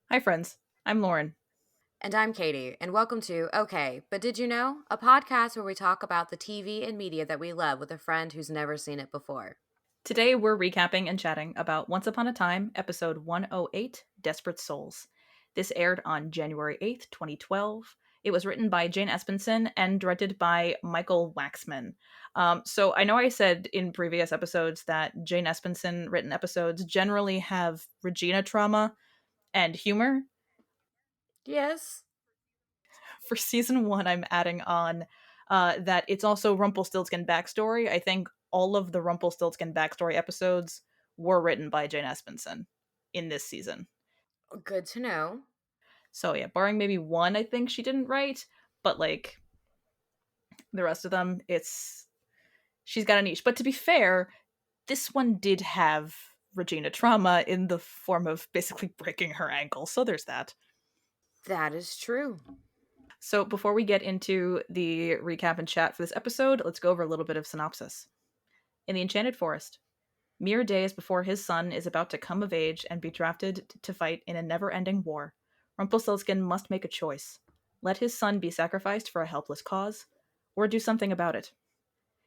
Hi, friends. I'm Lauren. And I'm Katie, and welcome to Okay, but Did You Know? A podcast where we talk about the TV and media that we love with a friend who's never seen it before. Today, we're recapping and chatting about Once Upon a Time, episode 108, Desperate Souls. This aired on January 8th, 2012. It was written by Jane Espenson and directed by Michael Waxman. So I know I said in previous episodes that Jane Espenson written episodes generally have Regina trauma and humor. Yes. For season one, I'm adding on that it's also Rumpelstiltskin backstory. I think all of the Rumpelstiltskin backstory episodes were written by Jane Espenson in this season. Good to know. So yeah, barring maybe one, I think she didn't write, but like the rest of them, it's she's got a niche. But to be fair, this one did have Regina trauma in the form of basically breaking her ankle. So there's that. That is true. So before we get into the recap and chat for this episode, let's go over a little bit of synopsis. In the Enchanted Forest, mere days before his son is about to come of age and be drafted to fight in a never ending war, Rumpelstiltskin must make a choice. Let his son be sacrificed for a helpless cause, or do something about it.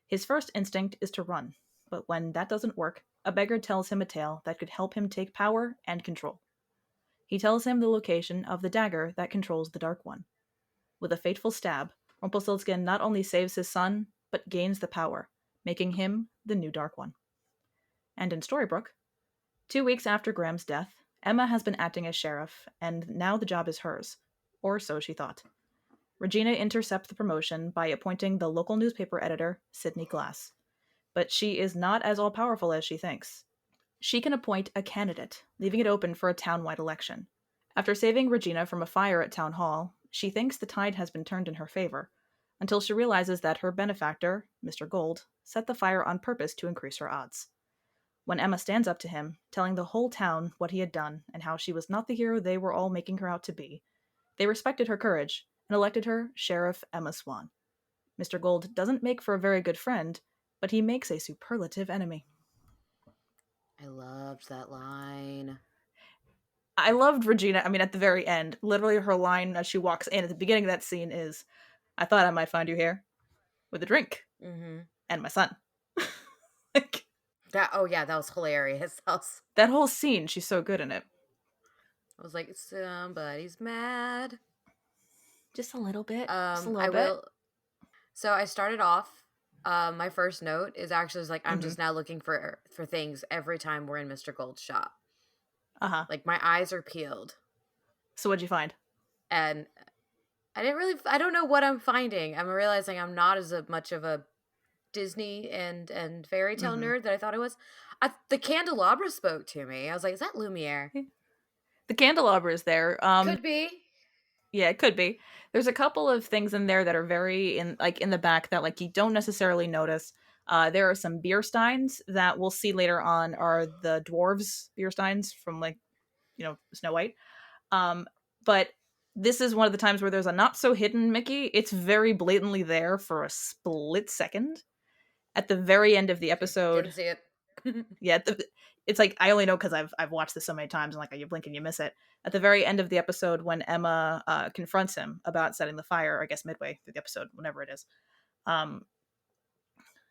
His first instinct is to run, but when that doesn't work, a beggar tells him a tale that could help him take power and control. He tells him the location of the dagger that controls the Dark One. With a fateful stab, Rumpelstiltskin not only saves his son, but gains the power, making him the new Dark One. And in Storybrooke, 2 weeks after Graham's death, Emma has been acting as sheriff, and now the job is hers. Or so she thought. Regina intercepts the promotion by appointing the local newspaper editor, Sydney Glass. But she is not as all-powerful as she thinks. She can appoint a candidate, leaving it open for a town-wide election. After saving Regina from a fire at Town Hall, she thinks the tide has been turned in her favor, until she realizes that her benefactor, Mr. Gold, set the fire on purpose to increase her odds. When Emma stands up to him, telling the whole town what he had done and how she was not the hero they were all making her out to be, they respected her courage and elected her Sheriff Emma Swan. Mr. Gold doesn't make for a very good friend, but he makes a superlative enemy. I loved that line. I loved Regina. I mean, at the very end, literally her line as she walks in at the beginning of that scene is, "I thought I might find you here with a drink Mm-hmm. and my son." Like, That was hilarious. that whole scene, she's so good in it. I was like, somebody's mad. Just a little bit. Just a little I bit. will. So I started off. My first note is actually just like I'm Mm-hmm. just now looking for things every time we're in Mr. Gold's shop. Uh-huh. Like my eyes are peeled, So what'd you find? and I don't know what I'm finding. I'm realizing I'm not as much of a Disney and fairy tale Mm-hmm. nerd that I thought I was. The candelabra spoke to me. I was like, is that Lumiere? The candelabra is there. Could be. Yeah, it could be. There's a couple of things in there that are very in the back that like you don't necessarily notice. There are some beer steins that we'll see later on are the dwarves beer steins from like Snow White. But this is one of the times where there's a not so hidden Mickey. It's very blatantly there for a split second at the very end of the episode. Didn't see it. Yeah, it's like I only know because I've watched this so many times, and like you blink and you miss it. At the very end of the episode, when Emma confronts him about setting the fire, I guess midway through the episode, whenever it is, um,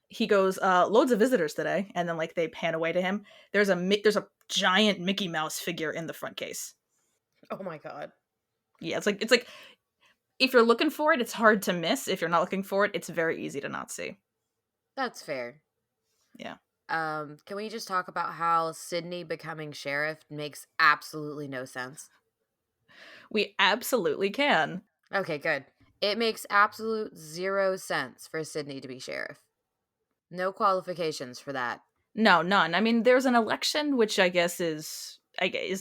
he goes, "Loads of visitors today," and then like they pan away to him. There's a giant Mickey Mouse figure in the front case. Oh my god. Yeah, it's like if you're looking for it, it's hard to miss. If you're not looking for it, it's very easy to not see. That's fair. Yeah, Can we just talk about how Sydney becoming sheriff makes absolutely no sense? we absolutely can. Okay, good. It makes absolute zero sense for Sydney to be sheriff. No qualifications for that. No, none. I mean, there's an election, which I guess is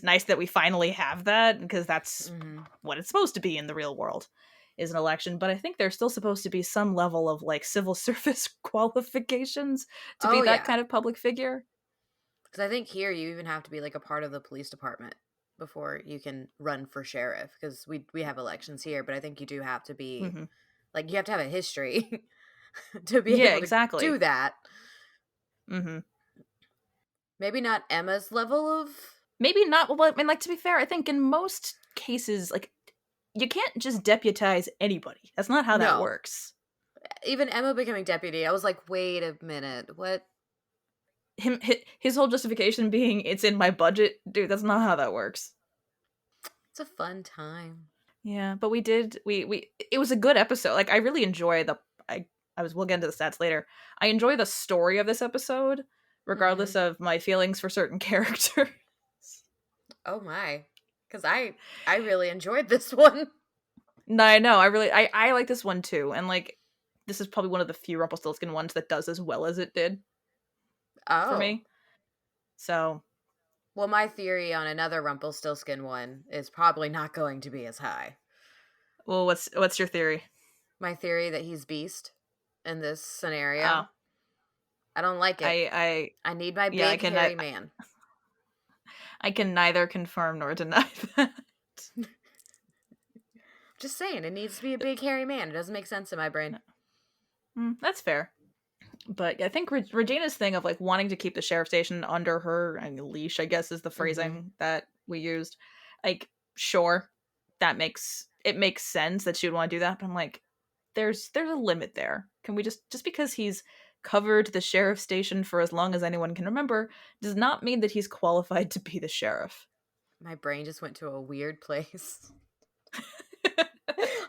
nice that we finally have that because that's Mm-hmm. what it's supposed to be in the real world is an election. But I think there's still supposed to be some level of like civil service qualifications to be Oh that yeah, kind of public figure. because I think here you even have to be like a part of the police department before you can run for sheriff. Because we have elections here, but I think you do have to be Hmm. like you have to have a history to be Yeah, able to do exactly. that. Hmm. Maybe not Emma's level of. maybe not. Well, I mean, like, to be fair, I think in most cases, like, you can't just deputize anybody. That's not how that No. works. Even Emma becoming deputy, I was like, wait a minute, what? His whole justification being it's in my budget, dude. That's not how that works. It's a fun time. Yeah, but we did we it was a good episode. Like, I really enjoy we'll get into the stats later. I enjoy the story of this episode, regardless Mm-hmm. of my feelings for certain characters. Oh my. Because I really enjoyed this one. No, I know. I like this one too. And like, this is probably one of the few Rumpelstiltskin ones that does as well as it did for Oh. me. So, Well, my theory on another Rumpelstiltskin one is probably not going to be as high. well, what's your theory? My theory that he's Beast in this Oh, scenario. I don't like it. I need my yeah, big hairy man. I can neither confirm nor deny that. Just saying, it needs to be a big hairy man. It doesn't make sense in my brain. That's fair. But I think Regina's thing of like wanting to keep the sheriff station under her leash, I guess, is the phrasing that we used. Like, sure, it makes sense that she would want to do that, but I'm like, there's a limit there. Can we just because he's covered the sheriff station for as long as anyone can remember does not mean that he's qualified to be the sheriff. My brain just went to a weird place.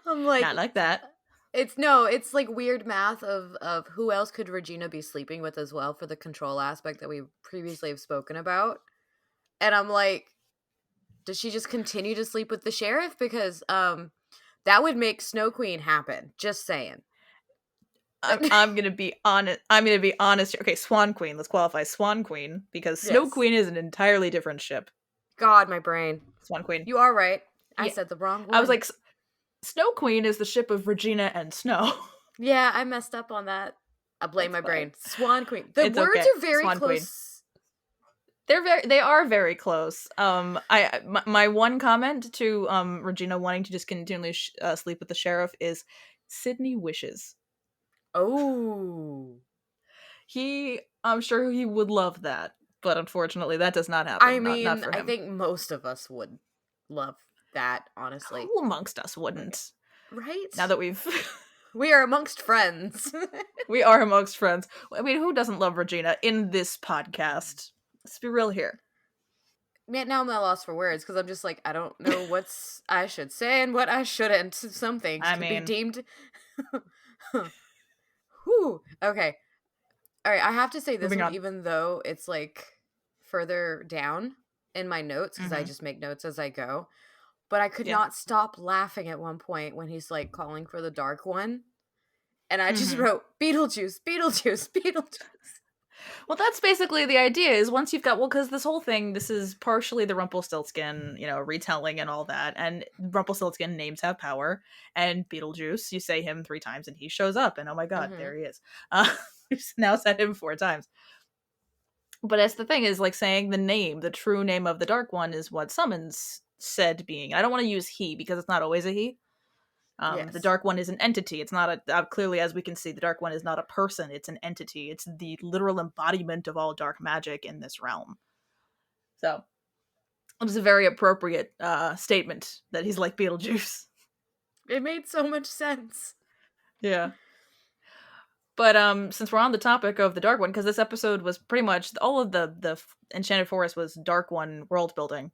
I'm like, Not like that. it's like weird math of who else could Regina be sleeping with as well for the control aspect that we previously have spoken about. And I'm like, does she just continue to sleep with the sheriff? Because that would make Snow Queen happen. Just saying. I'm gonna be honest. I'm gonna be honest. Okay, Swan Queen. Let's qualify Swan Queen because Snow Yes. Queen is an entirely different ship. God, my brain. Swan Queen. You are right. I Yeah. said the wrong one. I was like, Snow Queen is the ship of Regina and Snow. yeah, I messed up on that. I blame my brain. Swan Queen. The It's words okay. are very Swan Queen. close. They are very close. My one comment to Regina wanting to just continually sleep with the sheriff is Sydney wishes. Oh. I'm sure he would love that, but unfortunately that does not happen. I mean, not for him. I think most of us would love that, honestly. Who amongst us wouldn't? Right? Now that we are amongst friends. we are amongst friends. I mean, who doesn't love Regina in this podcast? Let's be real here. Man, now I'm at a loss for words because I'm just like, I don't know what I should say and what I shouldn't. Some things could be deemed. Whew. Okay. All right. I have to say this one, even though it's like further down in my notes because I just make notes as I go. But I could not stop laughing at one point when he's like calling for the dark one. And I just wrote, Beetlejuice, Beetlejuice, Beetlejuice. Well, that's basically the idea is once you've got, because this whole thing, this is partially the Rumpelstiltskin, retelling and all that. And Rumpelstiltskin names have power. And Beetlejuice, you say him 3 times and he shows up. And oh my God, there he is. We've now said him 4 times. But that's the thing is like saying the true name of the Dark One is what summons said being. I don't want to use he because it's not always a he. The Dark One is an entity. It's not clearly, as we can see, the Dark One is not a person. It's an entity. It's the literal embodiment of all dark magic in this realm. So it was a very appropriate statement that he's like Beetlejuice. It made so much sense. Yeah. But since we're on the topic of the Dark One, because this episode was pretty much all of the Enchanted Forest was Dark One world building.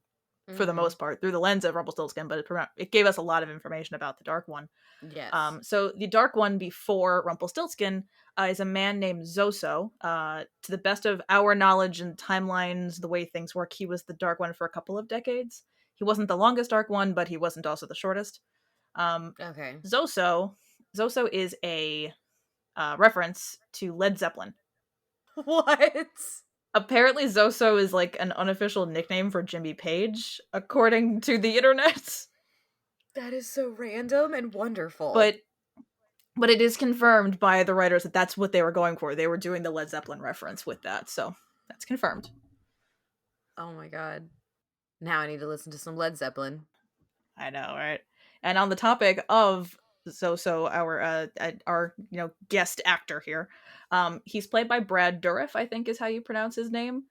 For the most part, through the lens of Rumpelstiltskin, but it gave us a lot of information about the Dark One. Yes. So the Dark One before Rumpelstiltskin is a man named Zoso. To the best of our knowledge and timelines, the way things work, he was the Dark One for a couple of decades. He wasn't the longest Dark One, but he wasn't also the shortest. Okay. Zoso is a reference to Led Zeppelin. What? Apparently Zoso is like an unofficial nickname for Jimmy Page, according to the internet. That is so random and wonderful. But it is confirmed by the writers that that's what they were going for. They were doing the Led Zeppelin reference with that, so that's confirmed. Oh my God. Now I need to listen to some Led Zeppelin. I know, right? And on the topic of Zoso, our guest actor here, he's played by Brad Dourif, I think is how you pronounce his name.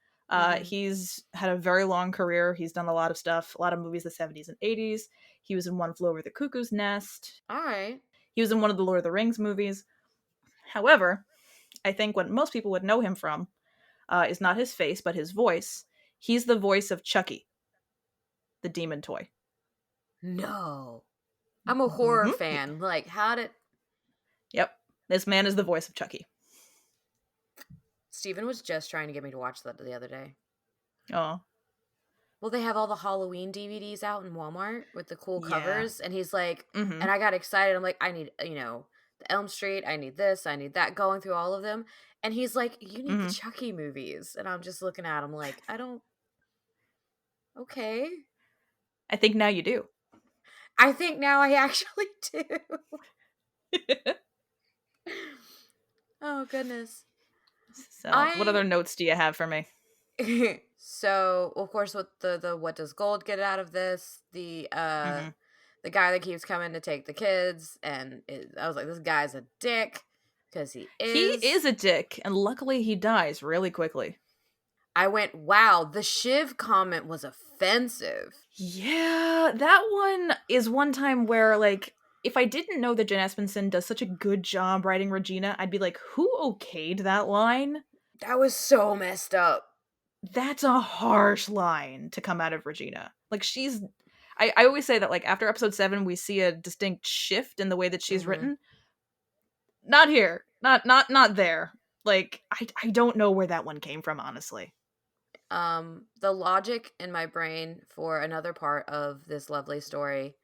He's had a very long career. He's done a lot of stuff, a lot of movies in the 70s and 80s. He was in One Flew Over the Cuckoo's Nest. All right. He was in one of the Lord of the Rings movies. However, I think what most people would know him from is not his face, but his voice. He's the voice of Chucky, the demon toy. No. I'm a horror fan. Like, how did... Yep. This man is the voice of Chucky. Steven was just trying to get me to watch that the other day. Oh. Well, they have all the Halloween DVDs out in Walmart with the cool covers. And he's like, and I got excited. I'm like, I need, the Elm Street. I need this. I need that. Going through all of them. And he's like, you need the Chucky movies. And I'm just looking at him like, I don't. Okay. I think now you do. I think now I actually do. Oh, goodness. So, what other notes do you have for me? So, of course, with the what does gold get out of this? The guy that keeps coming to take the kids, and I was like, this guy's a dick, because he is. He is a dick, and luckily he dies really quickly. I went, wow, the Shiv comment was offensive. Yeah, that one is one time where, like, if I didn't know that Jen Espenson does such a good job writing Regina, I'd be like, who okayed that line? That was so messed up. That's a harsh line to come out of Regina. Like, she's... I always say that, like, after episode 7, we see a distinct shift in the way that she's written. Not here. Not there. Like, I don't know where that one came from, honestly. The logic in my brain for another part of this lovely story,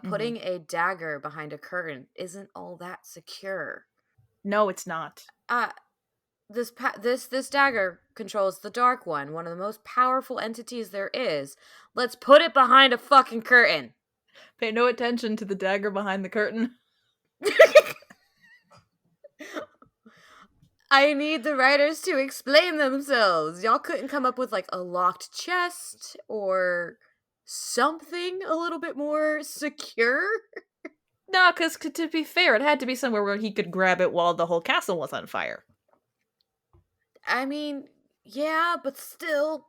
putting a dagger behind a curtain isn't all that secure. No, it's not. This dagger controls the Dark One, one of the most powerful entities there is. Let's put it behind a fucking curtain. Pay no attention to the dagger behind the curtain. I need the writers to explain themselves. Y'all couldn't come up with, like, a locked chest or something a little bit more secure? No, because to be fair, it had to be somewhere where he could grab it while the whole castle was on fire. I mean, yeah, but still.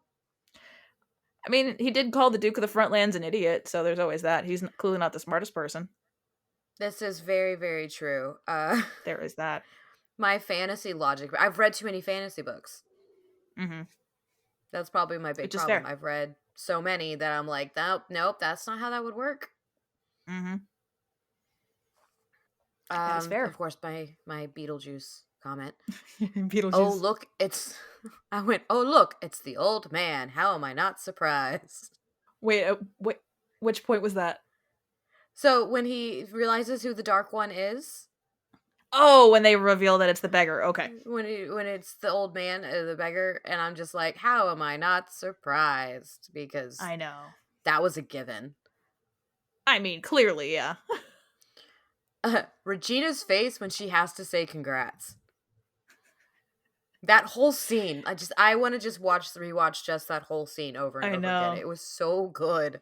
I mean, he did call the Duke of the Frontlands an idiot, so there's always that. He's clearly not the smartest person. This is very, very true. There is that. My fantasy logic. I've read too many fantasy books. That's probably my big problem. I've read so many that I'm like, nope, that's not how that would work. That's fair. Of course, my Beetlejuice comment. Beetlejuice. Oh, look, it's... I went, oh, look, it's the old man. How am I not surprised? Wait, which point was that? So, when he realizes who the Dark One is... Oh, when they reveal that it's the beggar. Okay. When it's the old man, the beggar, and I'm just like, how am I not surprised? Because I know that was a given. I mean, clearly, yeah. Regina's face when she has to say congrats. That whole scene, I want to just rewatch just that whole scene over and over again. It was so good.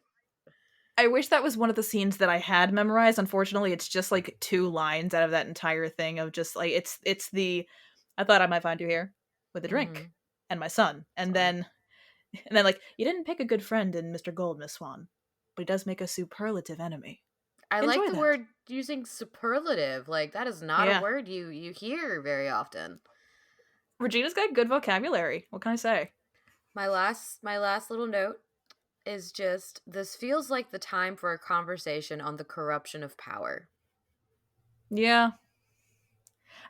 I wish that was one of the scenes that I had memorized. Unfortunately, it's just like 2 lines out of that entire thing of just like it's the I thought I might find you here with a drink and my son. And then like, you didn't pick a good friend in Mr. Gold, Miss Swan, but he does make a superlative enemy. I like the word using superlative. Like, that is not a word you hear very often. Regina's got good vocabulary. What can I say? My last little note is just, this feels like the time for a conversation on the corruption of power. Yeah.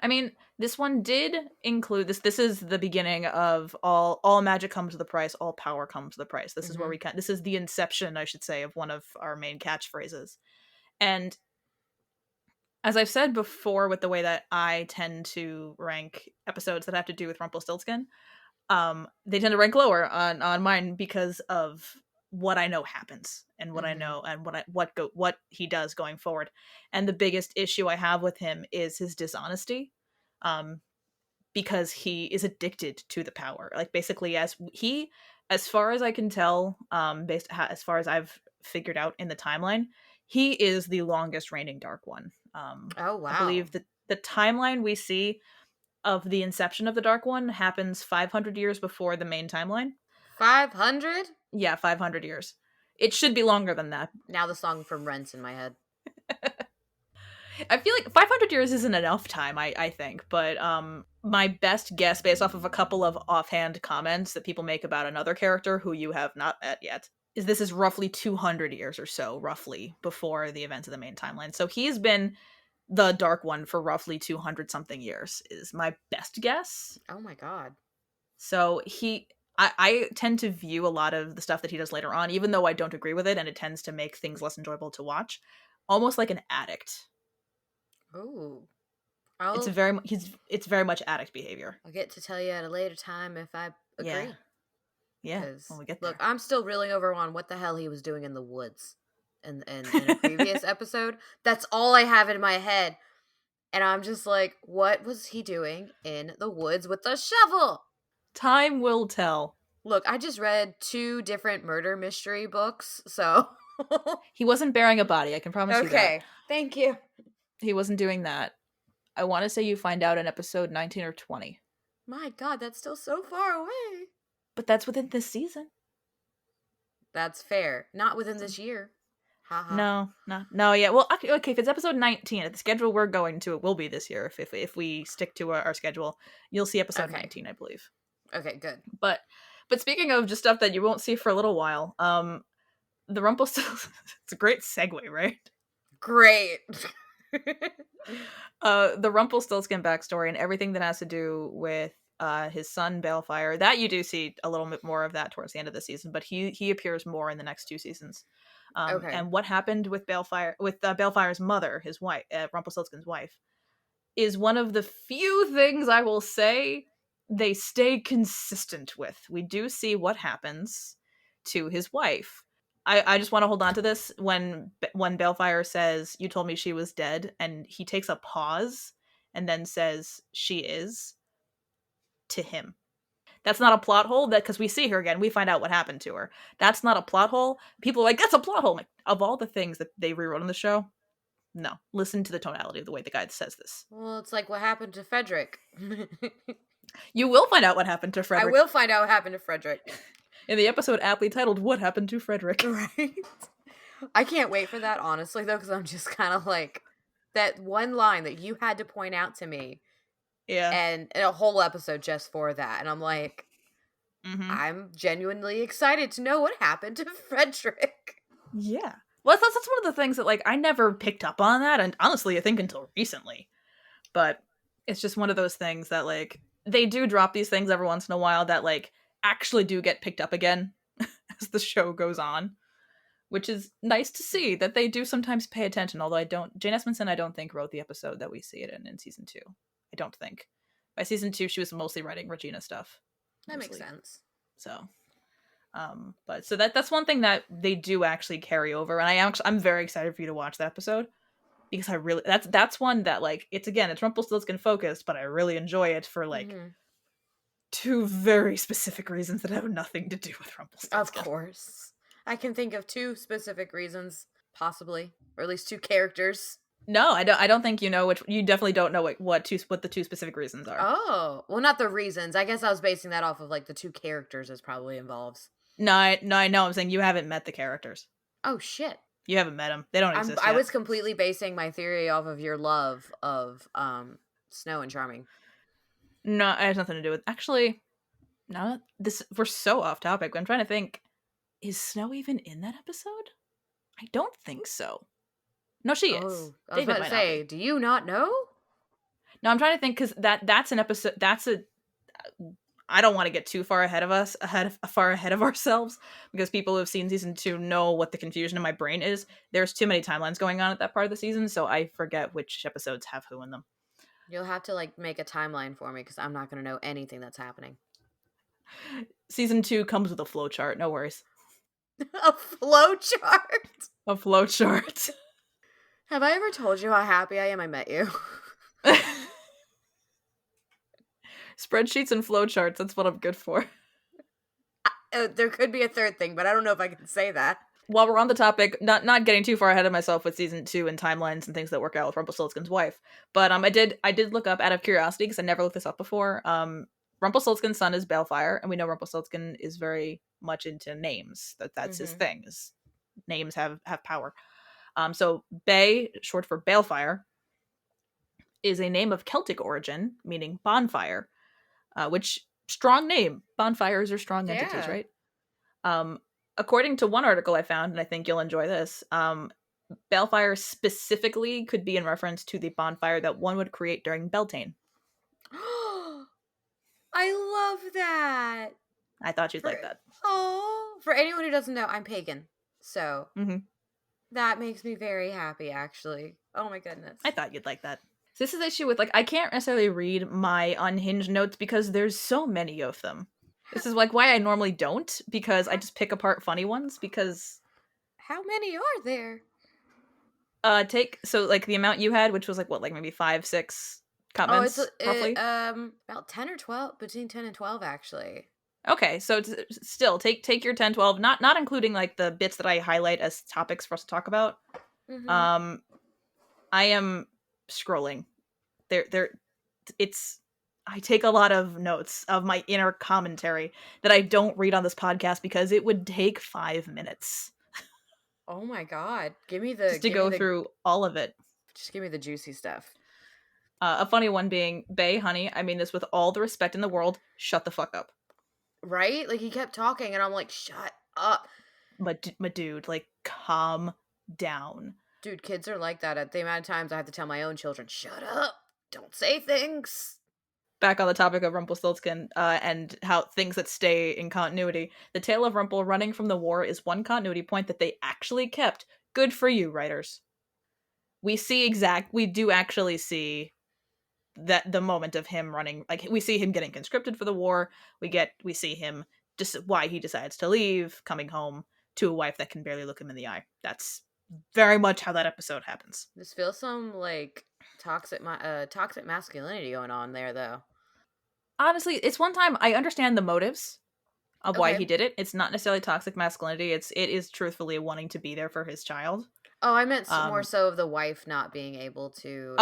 I mean, this one did include this. This is the beginning of all magic comes with a price, all power comes with a price. This is where this is the inception, I should say, of one of our main catchphrases. And as I've said before, with the way that I tend to rank episodes that have to do with Rumpelstiltskin, they tend to rank lower on mine because of what I know happens and what I know and what he does going forward. And the biggest issue I have with him is his dishonesty, because he is addicted to the power. Like, basically, as far as I can tell, as far as I've figured out in the timeline, he is the longest reigning Dark One. Oh, wow. I believe that the timeline we see of the inception of the Dark One happens 500 years before the main timeline. 500? Yeah, 500 years. It should be longer than that. Now the song from Rent's in my head. I feel like 500 years isn't enough time, I think, but my best guess, based off of a couple of offhand comments that people make about another character who you have not met yet, is this is roughly 200 years or so, roughly, before the events of the main timeline. So he's been the Dark One for roughly 200-something years, is my best guess. Oh my god. So I tend to view a lot of the stuff that he does later on, even though I don't agree with it, and it tends to make things less enjoyable to watch, almost like an addict. Ooh. It's very much addict behavior. I'll get to tell you at a later time if I agree. Yeah. When we get there. Look, I'm still reeling over on what the hell he was doing in the woods in a previous episode. That's all I have in my head. And I'm just like, what was he doing in the woods with the shovel? Time will tell. Look, I just read 2 different murder mystery books, so he wasn't burying a body, I can promise you that. Okay, thank you. He wasn't doing that. I want to say you find out in episode 19 or 20. My god, that's still so far away. But that's within this season. That's fair. Not within this year. Haha. No, yeah. Well, okay, if it's episode 19, at the schedule we're going to, it will be this year. If we stick to our schedule, you'll see episode 19, I believe. Okay, good. But speaking of just stuff that you won't see for a little while, the Rumpelstiltskin, it's a great segue, right? Great. The Rumpelstiltskin backstory and everything that has to do with his son Balefire, that you do see a little bit more of that towards the end of the season, but he appears more in the next 2 seasons. Okay. And what happened with Balefire, with Balefire's mother, his wife, Rumpelstiltskin's wife, is one of the few things I will say they stay consistent with. We do see what happens to his wife. I just want to hold on to this when Balefire says, "You told me she was dead," and he takes a pause and then says, "She is," to him. That's not a plot hole, that because we see her again, we find out what happened to her. That's not a plot hole. People are like, that's a plot hole. Like, of all the things that they rewrote on the show, no. Listen to the tonality of the way the guy says this. Well, it's like what happened to Frederick. You will find out what happened to Frederick. I will find out what happened to Frederick. In the episode aptly titled, What Happened to Frederick? Right? I can't wait for that, honestly, though, because I'm just kind of like, that one line that you had to point out to me. Yeah. And a whole episode just for that. And I'm like, I'm genuinely excited to know what happened to Frederick. Yeah. Well, that's one of the things that, like, I never picked up on that, and honestly, I think until recently. But it's just one of those things that, like, they do drop these things every once in a while that, like, actually do get picked up again as the show goes on. Which is nice to see, that they do sometimes pay attention, although Jane Espenson, I don't think, wrote the episode that we see it in season 2. I don't think. By season 2, she was mostly writing Regina stuff. That makes sense. So, but so that's one thing that they do actually carry over, and I'm very excited for you to watch that episode, because I really that's one that, like, it's Rumpelstiltskin focused, but I really enjoy it for, like, 2 very specific reasons that have nothing to do with Rumpelstiltskin. Of course, I can think of 2 specific reasons, possibly, or at least 2 characters. No, I don't think you know which. You definitely don't know what the 2 specific reasons are. Oh, well, not the reasons. I guess I was basing that off of, like, the 2 characters it probably involves. No, I know. I'm saying you haven't met the characters. Oh shit! You haven't met them. They don't exist. I was completely basing my theory off of your love of Snow and Charming. No, it has nothing to do with. Actually, no. We're so off topic. I'm trying to think. Is Snow even in that episode? I don't think so. No, she is. I was about to say, do you not know? No, I'm trying to think, because that's an episode. I don't want to get too far ahead of ourselves, because people who have seen season 2 know what the confusion in my brain is. There's too many timelines going on at that part of the season, so I forget which episodes have who in them. You'll have to, like, make a timeline for me, because I'm not going to know anything that's happening. Season 2 comes with a flowchart. No worries. A flowchart? A flowchart. Have I ever told you how happy I am I met you? Spreadsheets and flowcharts, that's what I'm good for. There could be a third thing, but I don't know if I can say that. while we're on the topic, not getting too far ahead of myself with season 2 and timelines and things that work out with Rumpelstiltskin's wife, but I did look up out of curiosity because I never looked this up before. Rumpelstiltskin's son is Balefire, and we know Rumpelstiltskin is very much into names. That's his thing. Is names have power. So Bay, short for Balefire, is a name of Celtic origin, meaning bonfire, which strong name. Bonfires are strong entities, right? According to one article I found, and I think you'll enjoy this, Balefire specifically could be in reference to the bonfire that one would create during Beltane. I love that. I thought you'd like that. Oh, for anyone who doesn't know, I'm pagan, so that makes me very happy, actually. Oh my goodness. I thought you'd like that. So this is the issue with, like, I can't necessarily read my unhinged notes because there's so many of them. This is, like, why I normally don't, because I just pick apart funny ones, because... How many are there? So, like, the amount you had, which was, like, what, like, maybe 5, 6 comments, roughly? About 10 or 12, between 10 and 12, actually. Okay, so still, take your 10, 12, not including, like, the bits that I highlight as topics for us to talk about. I am scrolling. I take a lot of notes of my inner commentary that I don't read on this podcast because it would take 5 minutes. Oh my god. Just to go through all of it. Just give me the juicy stuff. A funny one being, Bay, honey, I mean this with all the respect in the world, shut the fuck up. Right? Like, he kept talking and I'm like, shut up. But dude, like, calm down. Dude, kids are like that. At the amount of times I have to tell my own children, shut up, don't say things. Back on the topic of Rumpelstiltskin and how things that stay in continuity, the tale of Rumple running from the war is one continuity point that they actually kept. Good for you, writers. We do actually see that the moment of him running, like, we see him getting conscripted for the war. We see him just why he decides to leave, coming home to a wife that can barely look him in the eye. That's very much how that episode happens. This feels some, like, toxic masculinity going on there, though. Honestly, it's one time I understand the motives of why he did it. It's not necessarily toxic masculinity. It is truthfully wanting to be there for his child. Oh, I meant more so of the wife not being able to.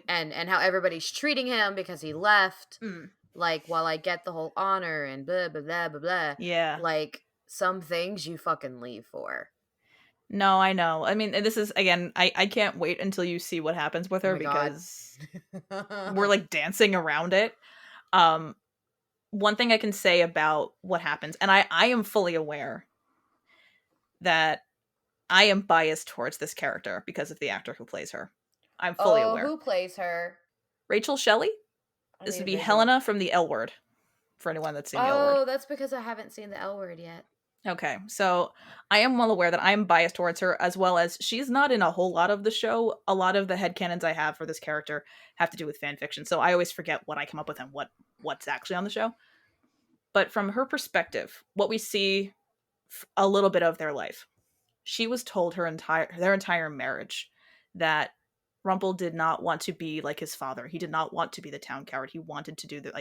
And how everybody's treating him because he left. Like, while I get the whole honor and blah, blah, blah, blah, blah. Yeah. Like, some things you fucking leave for. No, I know. I mean, this is, again, I can't wait until you see what happens with her because we're, like, dancing around it. One thing I can say about what happens, and I am fully aware that I am biased towards this character because of the actor who plays her. I'm fully aware. Who plays her? Rachel Shelley? This would be Helena from the L Word, for anyone that's seen the L Word. Oh, that's because I haven't seen the L Word yet. Okay, so I am well aware that I am biased towards her, as well as she's not in a whole lot of the show. A lot of the headcanons I have for this character have to do with fan fiction, so I always forget what I come up with and what's actually on the show. But from her perspective, what we see a little bit of their life, she was told their entire marriage that Rumple did not want to be like his father. He did not want to be the town coward. He wanted to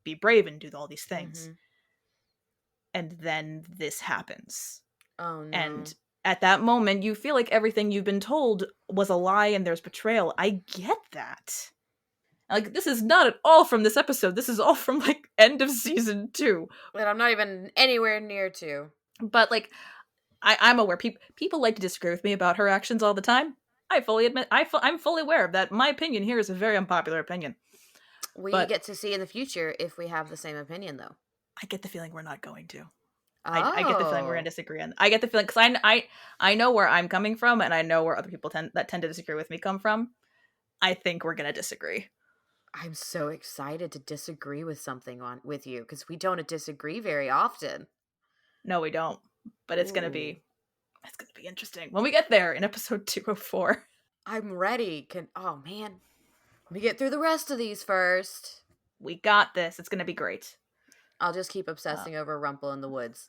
be brave and do all these things. And then this happens. Oh, no. And at that moment, you feel like everything you've been told was a lie and there's betrayal. I get that. Like, this is not at all from this episode. This is all from, like, end of season 2. And I'm not even anywhere near 2. But, like, I'm aware. People like to disagree with me about her actions all the time. I fully admit, I'm fully aware of that. My opinion here is a very unpopular opinion. We get to see in the future if we have the same opinion, though. I get the feeling we're not going to. I get the feeling we're going to disagree. And I get the feeling, because I know where I'm coming from, and I know where other people tend to disagree with me come from. I think we're going to disagree. I'm so excited to disagree with something with you, because we don't disagree very often. No, we don't. But it's going to be interesting when we get there in episode 204. I'm ready. Oh, man. Let me get through the rest of these first. We got this. It's going to be great. I'll just keep obsessing over Rumple in the woods.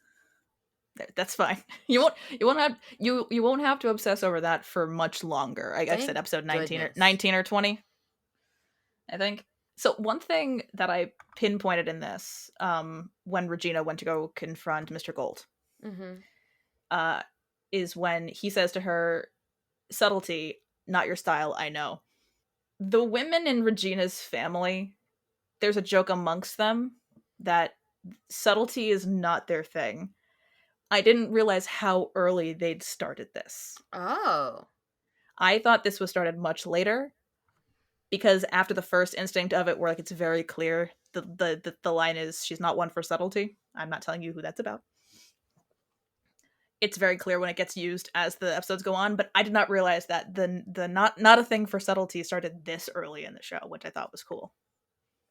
That's fine. You won't have to obsess over that for much longer. I said episode 19 or 20. I think. So one thing that I pinpointed in this, when Regina went to go confront Mr. Gold, is when he says to her, "Subtlety, not your style, I know." The women in Regina's family, there's a joke amongst them that subtlety is not their thing. I didn't realize how early they'd started this. Oh. I thought this was started much later, because after the first instinct of it, where like it's very clear, the line is, "She's not one for subtlety." I'm not telling you who that's about. It's very clear when it gets used as the episodes go on, but I did not realize that the not a thing for subtlety started this early in the show, which I thought was cool.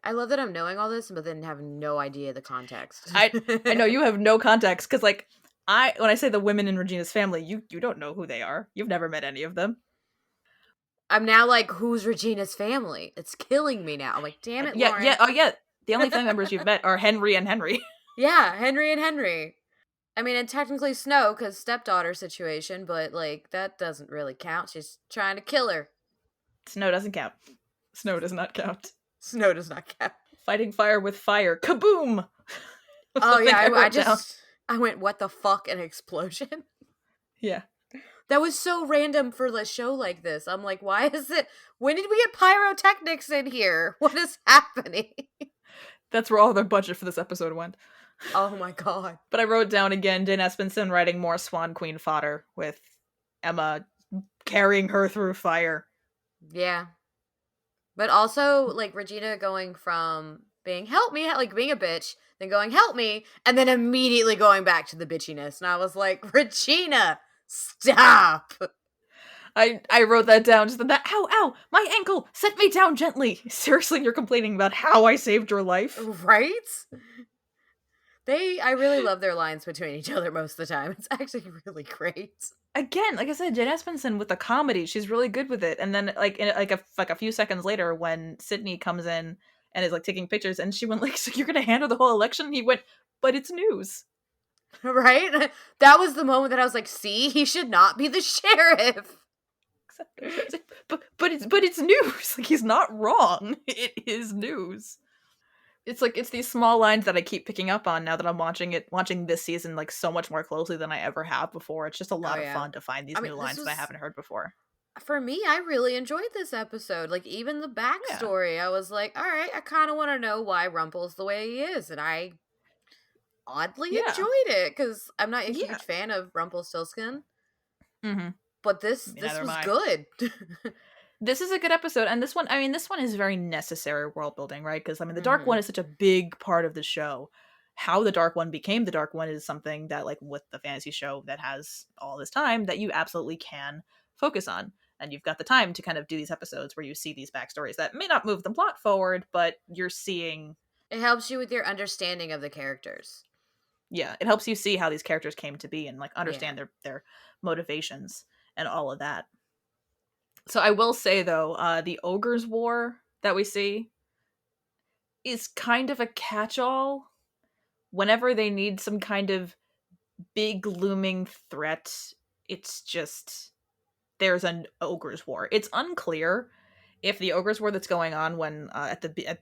I love that I'm knowing all this, but then have no idea the context. I know you have no context, because like when I say the women in Regina's family, you don't know who they are. You've never met any of them. I'm now like, who's Regina's family? It's killing me now. I'm like, damn it, Lauren. Yeah. The only family members you've met are Henry and Henry. Yeah, Henry and Henry. I mean, and technically Snow, because stepdaughter situation, but, like, that doesn't really count. She's trying to kill her. Snow doesn't count. Snow does not count. Snow does not count. Fighting fire with fire. Kaboom! Oh, yeah, I went, what the fuck, an explosion? Yeah. That was so random for a show like this. I'm like, why is it? When did we get pyrotechnics in here? What is happening? That's where all their budget for this episode went. Oh my god. But I wrote down again, Jane Espenson writing more Swan Queen fodder with Emma carrying her through fire. Yeah. But also, like, Regina going from being help me, like being a bitch, then going help me, and then immediately going back to the bitchiness. And I was like, Regina, stop. I wrote that down, just that, ow, my ankle, set me down gently. Seriously, you're complaining about how I saved your life? Right? I really love their lines between each other most of the time. It's actually really great. Again, like I said, Jane Espenson with the comedy, she's really good with it. And then, like, a few seconds later, when Sydney comes in and is like taking pictures, and she went like, "So you're gonna handle the whole election?" And he went, "But it's news." Right? That was the moment that I was like, "See, he should not be the sheriff." But it's news. Like, he's not wrong. It is news. It's like, it's these small lines that I keep picking up on now that I'm watching this season like so much more closely than I ever have before. It's just a lot of fun to find these new lines that I haven't heard before. For me, I really enjoyed this episode. Like, even the backstory, I was like, all right, I kind of want to know why Rumple's the way he is. And I oddly enjoyed it, because I'm not a huge fan of Rumplestiltskin. Mm-hmm. But this was good. This is a good episode, and this one is very necessary world building, right? Because, I mean, the Dark One is such a big part of the show. How the Dark One became the Dark One is something that, like, with the fantasy show that has all this time, that you absolutely can focus on. And you've got the time to kind of do these episodes where you see these backstories that may not move the plot forward, but you're seeing... It helps you with your understanding of the characters. Yeah, it helps you see how these characters came to be and, like, understand their motivations and all of that. So I will say, though, the Ogre's War that we see is kind of a catch-all. Whenever they need some kind of big looming threat, it's just, there's an Ogre's War. It's unclear if the Ogre's War that's going on when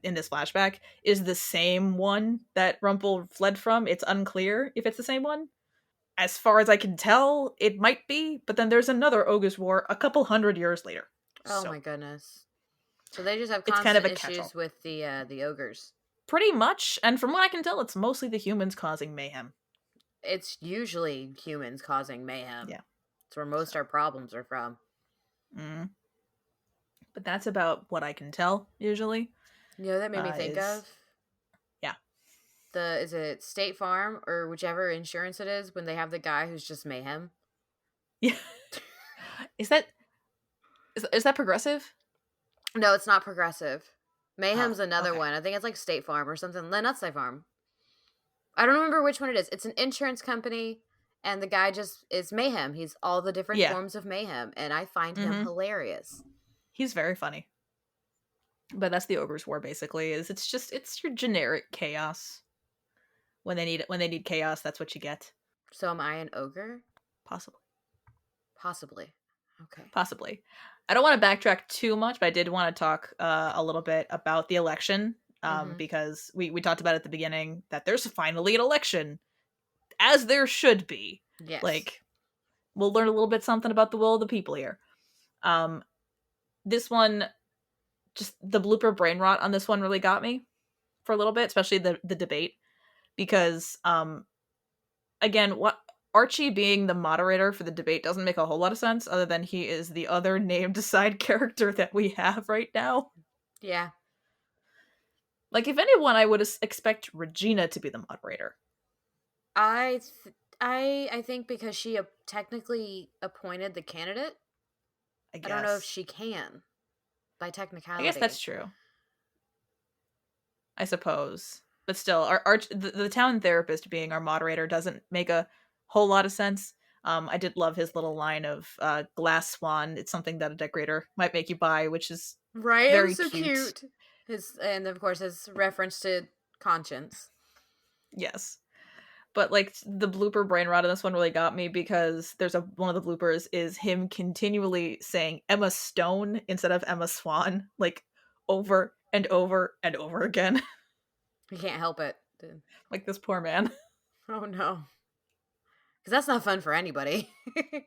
in this flashback is the same one that Rumple fled from. It's unclear if it's the same one. As far as I can tell, it might be, but then there's another Ogre's War a couple hundred years later. Oh my goodness. So they just have constant issues with the ogres. Pretty much, and from what I can tell, it's mostly the humans causing mayhem. It's usually humans causing mayhem. Yeah. It's where most our problems are from. Mm. But that's about what I can tell, usually. You know, that made me think of? Yeah. Is it State Farm, or whichever insurance it is, when they have the guy who's just mayhem? Yeah. Is that Progressive? No, it's not Progressive. Mayhem's another one. I think it's like State Farm or something. No, not State Farm. I don't remember which one it is. It's an insurance company, and the guy just is mayhem. He's all the different forms of mayhem, and I find him hilarious. He's very funny. But that's the Ogre's War, basically. It's your generic chaos. When they need chaos, that's what you get. So am I an ogre? Possibly. Okay. Possibly. I don't want to backtrack too much, but I did want to talk a little bit about the election, because we talked about at the beginning that there's finally an election, as there should be. Yes. Like, we'll learn a little bit something about the will of the people here. This one, just the blooper brain rot on this one really got me for a little bit, especially the debate, because again, what Archie being the moderator for the debate doesn't make a whole lot of sense, other than he is the other named side character that we have right now. Yeah. Like, if anyone, I would expect Regina to be the moderator. I think because she technically appointed the candidate. I don't know if she can, by technicality. I guess that's true. I suppose. But still, the town therapist being our moderator doesn't make a whole lot of sense. I did love his little line of glass swan. It's something that a decorator might make you buy, which is right. Very so cute. And of course his reference to conscience. Yes. But like the blooper brain rot in this one really got me, because there's one of the bloopers is him continually saying Emma Stone instead of Emma Swan, like over and over and over again. You can't help it. Dude. Like this poor man. Oh no. Because that's not fun for anybody.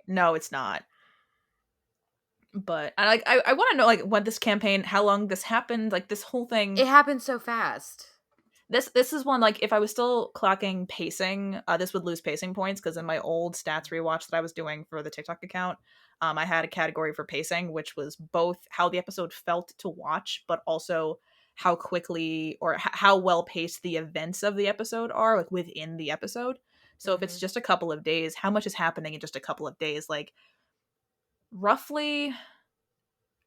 No, it's not. But I want to know, like, when this campaign, how long this happened, like this whole thing. It happened so fast. This is one, like, if I was still clocking pacing, this would lose pacing points, because in my old stats rewatch that I was doing for the TikTok account, I had a category for pacing, which was both how the episode felt to watch, but also how quickly or how well paced the events of the episode are, like, within the episode. So if it's just a couple of days, how much is happening in just a couple of days? Like, roughly,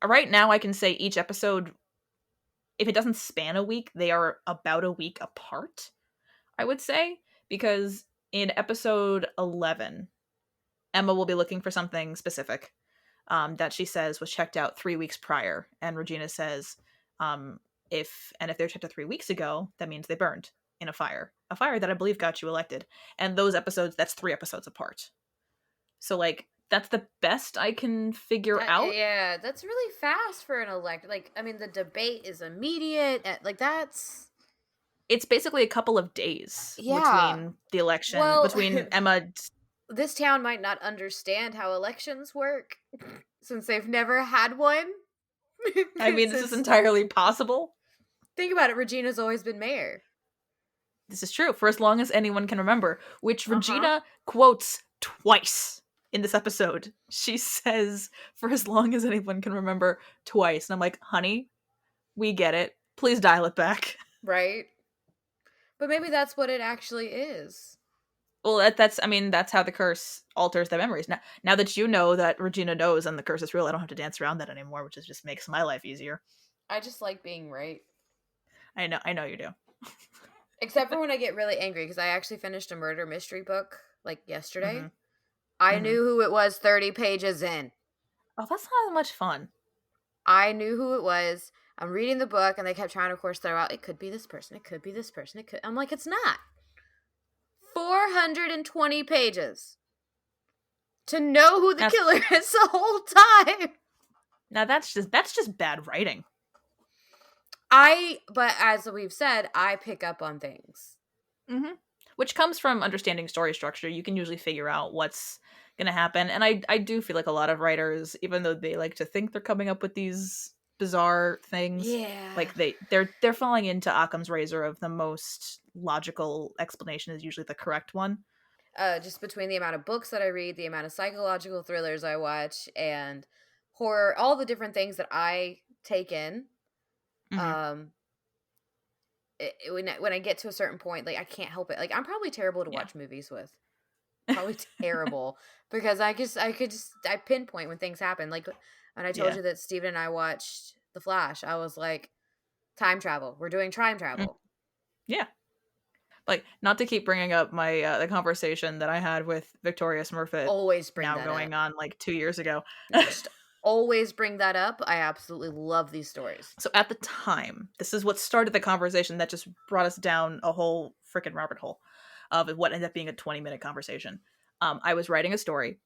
right now I can say each episode, if it doesn't span a week, they are about a week apart, I would say, because in episode 11, Emma will be looking for something specific that she says was checked out 3 weeks prior, and Regina says, if they're checked out 3 weeks ago, that means they burned in a fire that I believe got you elected. And those episodes, that's 3 episodes apart. So, like, that's the best I can figure out. Yeah, that's really fast for an elect. Like, I mean, the debate is immediate. Like, it's basically a couple of days between the election, between Emma. This town might not understand how elections work since they've never had one. I mean, this is entirely possible. Think about it. Regina's always been mayor. This is true, for as long as anyone can remember, which Regina quotes twice in this episode. She says, for as long as anyone can remember, twice. And I'm like, honey, we get it. Please dial it back. Right. But maybe that's what it actually is. Well, that's how the curse alters their memories. Now that you know that Regina knows and the curse is real, I don't have to dance around that anymore, which just makes my life easier. I just like being right. I know you do. Except for when I get really angry, because I actually finished a murder mystery book, like, yesterday. I knew who it was 30 pages in. Oh, that's not as much fun. I knew who it was. I'm reading the book, and they kept trying to, of course, throw out, it could be this person, it could be this person, it could... I'm like, it's not. 420 pages. To know who the killer is the whole time. Now, that's just bad writing. But as we've said, I pick up on things. Which comes from understanding story structure. You can usually figure out what's going to happen. And I do feel like a lot of writers, even though they like to think they're coming up with these bizarre things, like they're falling into Occam's razor of the most logical explanation is usually the correct one. Just between the amount of books that I read, the amount of psychological thrillers I watch, and horror, all the different things that I take in. When I get to a certain point, like, I can't help it. Like, I'm probably terrible to watch movies with. Probably terrible, because I pinpoint when things happen. Like, when I told you that Steven and I watched The Flash, I was like, time travel. We're doing time travel. Yeah. Like, not to keep bringing up my the conversation that I had with Victoria Smurfett. Always bring now that going up. on like 2 years ago. Just always bring that up. I absolutely love these stories. So at the time, this is what started the conversation that just brought us down a whole freaking rabbit hole of what ended up being a 20-minute conversation. I was writing a story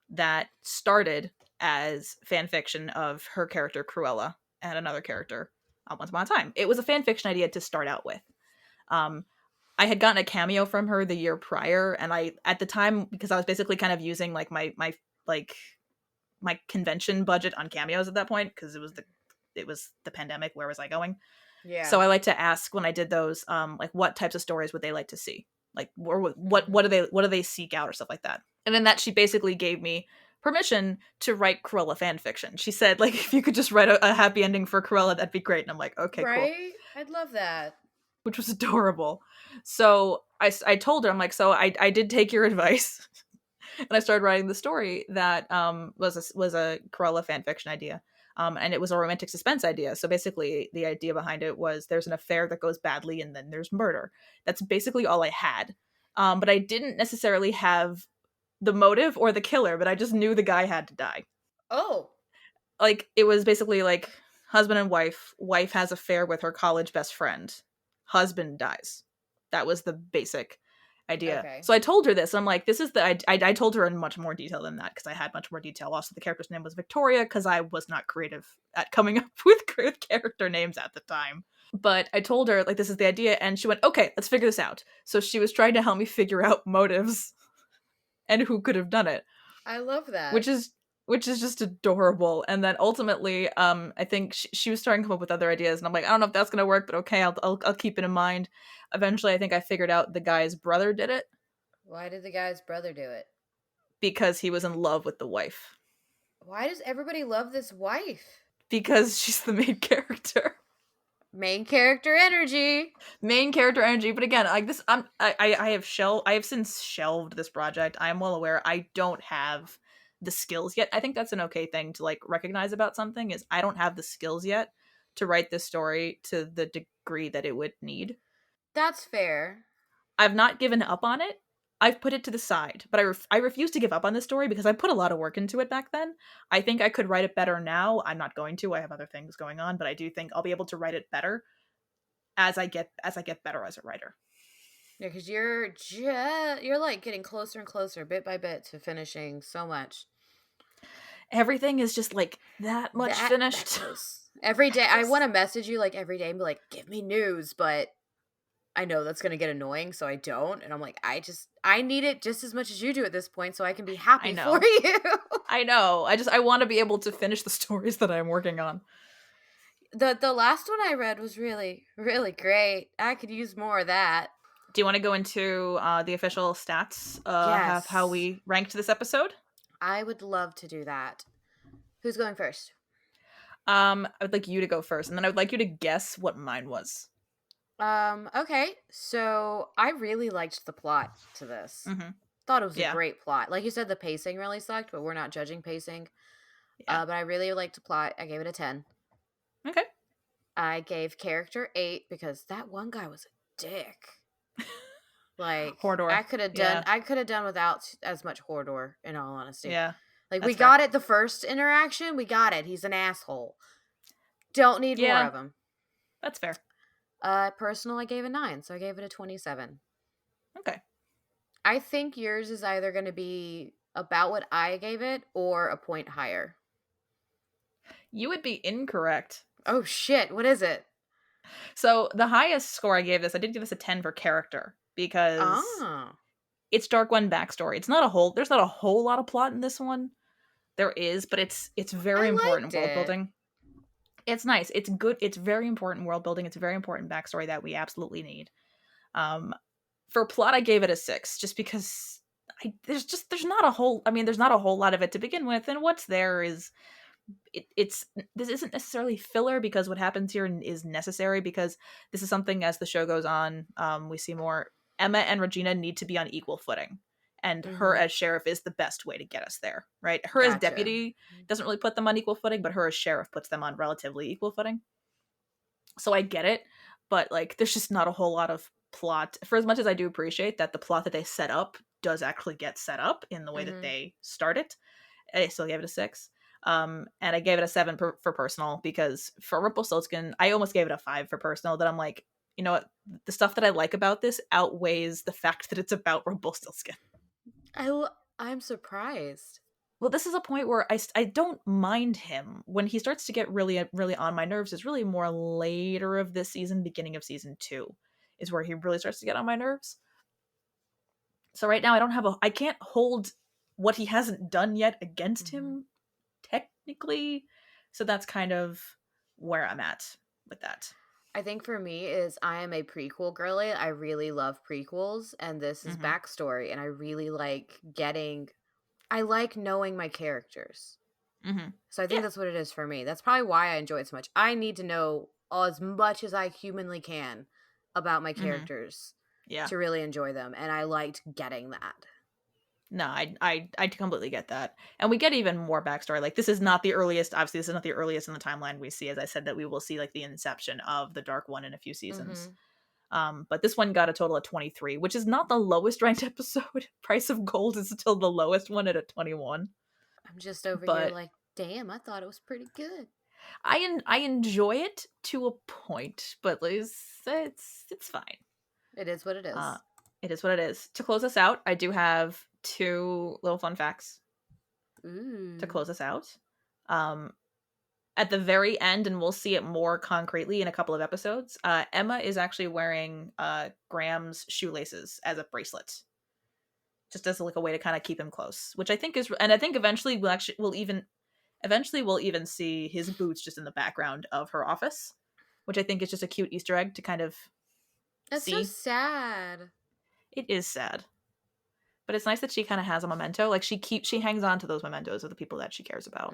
that started as fan fiction of her character Cruella and another character once upon a time. It was a fan fiction idea to start out with. I had gotten a cameo from her the year prior, and I, at the time, because I was basically kind of using like my convention budget on cameos at that point, because it was the pandemic. Where was I going? Yeah. So I like to ask when I did those, like what types of stories would they like to see? Like, or what do they seek out or stuff like that? And in that, she basically gave me permission to write Cruella fan fiction. She said, like, if you could just write a happy ending for Cruella, that'd be great. And I'm like, okay, cool. Right? I'd love that. Which was adorable. So I told her, I'm like, so I did take your advice. And I started writing the story that was a Cruella fan fiction idea. And it was a romantic suspense idea. So basically, the idea behind it was there's an affair that goes badly, and then there's murder. That's basically all I had. But I didn't necessarily have the motive or the killer, but I just knew the guy had to die. Oh. Like, it was basically like husband and wife. Wife has affair with her college best friend. Husband dies. That was the basic idea. Okay. So I told her this. I'm like, this is the I told her in much more detail than that, because I had much more detail. Also, the character's name was Victoria, because I was not creative at coming up with character names at the time. But I told her, like, this is the idea, and she went, okay, let's figure this out. So she was trying to help me figure out motives and who could have done it. I love that. Which is just adorable. And then ultimately, I think she was starting to come up with other ideas, and I'm like, I don't know if that's gonna work, but okay, I'll keep it in mind. Eventually, I think I figured out the guy's brother did it. Why did the guy's brother do it? Because he was in love with the wife. Why does everybody love this wife? Because she's the main character. Main character energy. Main character energy. But again, like this, I have since shelved this project. I am well aware I don't have the skills yet. I think that's an okay thing to like recognize about something, is I don't have the skills yet to write this story to the degree that it would need. That's fair. I've not given up on it. I've put it to the side, but I refuse to give up on this story because I put a lot of work into it back then. I think I could write it better now. I'm not going to. I have other things going on, but I do think I'll be able to write it better as I get better as a writer. Yeah, because you're like getting closer and closer, bit by bit, to finishing so much. Everything is just like that much finished. Every day, I want to message you like every day and be like, "Give me news," but I know that's going to get annoying, so I don't. And I'm like, I need it just as much as you do at this point, so I can be happy for you. I know. I want to be able to finish the stories that I'm working on. The last one I read was really, really great. I could use more of that. Do you want to go into the official stats yes. how we ranked this episode? I would love to do that. Who's going first? I would like you to go first, and then I would like you to guess what mine was. Okay. So I really liked the plot to this. Mm-hmm. Thought it was a great plot. Like you said, the pacing really sucked, but we're not judging pacing. Yeah. But I really liked the plot. I gave it a 10. Okay. I gave character 8 because that one guy was a dick. Like Hordor. I could have done without as much Hordor, in all honesty. Yeah. Like we got it the first interaction, we got it. He's an asshole. Don't need more of him. That's fair. Personal, I gave a 9, so I gave it a 27. Okay. I think yours is either going to be about what I gave it or a point higher. You would be incorrect. Oh shit, what is it? So the highest score I gave this, I did give this a 10 for character because it's Dark One backstory. There's not a whole lot of plot in this one. There is, but it's very important world building. It's nice. It's good. It's very important world building. It's a very important backstory that we absolutely need. For plot, I gave it a 6, just because there's not a whole lot of it to begin with, and what's there is this isn't necessarily filler, because what happens here is necessary, because this is something, as the show goes on, we see more. Emma and Regina need to be on equal footing. And her as sheriff is the best way to get us there, right? Her as deputy doesn't really put them on equal footing, but her as sheriff puts them on relatively equal footing. So I get it, but like, there's just not a whole lot of plot. For as much as I do appreciate that the plot that they set up does actually get set up in the way that they start it, I still gave it a 6. And I gave it a 7 for personal, because for Rumplestiltskin, I almost gave it a 5 for personal. That I'm like, you know what? The stuff that I like about this outweighs the fact that it's about Rumplestiltskin. I'm surprised. Well, this is a point where I don't mind him. When he starts to get really, really on my nerves is really more later of this season, beginning of season 2. is where he really starts to get on my nerves. So right now I can't hold what he hasn't done yet against him technically. So that's kind of where I'm at with that. I think for me is I am a prequel girly. I really love prequels, and this is backstory, and I really like I like knowing my characters. So I think that's what it is for me. That's probably why I enjoy it so much. I need to know as much as I humanly can about my characters to really enjoy them, and I liked getting that. No, I completely get that. And we get even more backstory. Like, this is not the earliest, obviously this is not the earliest in the timeline we see. As I said, that we will see like the inception of the Dark One in a few seasons. But this one got a total of 23, which is not the lowest ranked episode. Price of Gold is still the lowest one at a 21. I'm just over here like, damn, I thought it was pretty good. I enjoy it to a point, but it's fine. It is what it is. It is what it is. To close us out, I do have 2 little fun facts to close us out. At the very end, and we'll see it more concretely in a couple of episodes, Emma is actually wearing Graham's shoelaces as a bracelet, just as like a way to kind of keep him close, which I think is, and I think eventually we'll even see his boots just in the background of her office, which I think is just a cute Easter egg to kind of That's see. So sad. It is sad. But it's nice that she kind of has a memento. Like, she hangs on to those mementos of the people that she cares about.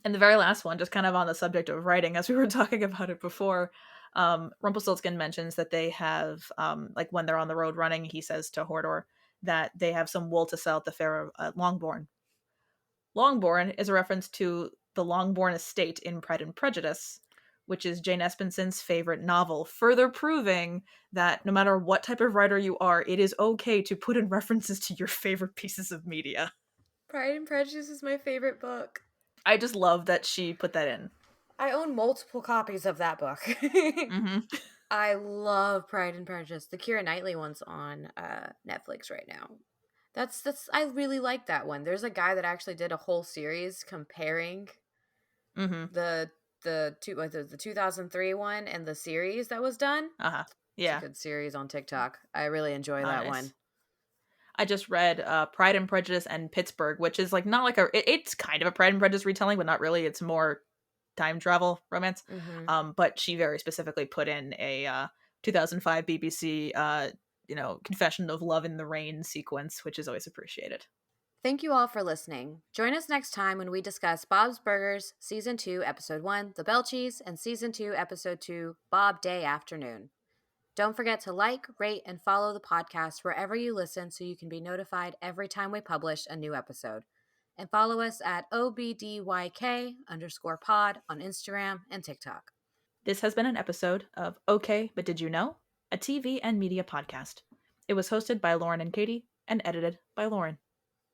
And the very last one, just kind of on the subject of writing, as we were talking about it before, Rumplestiltskin mentions that they have, like when they're on the road running, he says to Hodor that they have some wool to sell at the fair of Longbourn. Longbourn is a reference to the Longbourn Estate in Pride and Prejudice, which is Jane Espenson's favorite novel, further proving that no matter what type of writer you are, it is okay to put in references to your favorite pieces of media. Pride and Prejudice is my favorite book. I just love that she put that in. I own multiple copies of that book. I love Pride and Prejudice. The Keira Knightley one's on Netflix right now. I really like that one. There's a guy that actually did a whole series comparing the 2003 one and the series that was done. Yeah. It's a good series on TikTok. I really enjoy that one. I just read Pride and Prejudice and Pittsburgh, which is like not like it's kind of a Pride and Prejudice retelling, but not really. It's more time travel romance. But she very specifically put in a 2005 BBC Confession of Love in the Rain sequence, which is always appreciated. Thank you all for listening. Join us next time when we discuss Bob's Burgers, Season 2, Episode 1, The Belchies, and Season 2, Episode 2, Bob Day Afternoon. Don't forget to like, rate, and follow the podcast wherever you listen so you can be notified every time we publish a new episode. And follow us at OBDYK_pod on Instagram and TikTok. This has been an episode of Okay, But Did You Know? A TV and media podcast. It was hosted by Lauren and Katie and edited by Lauren.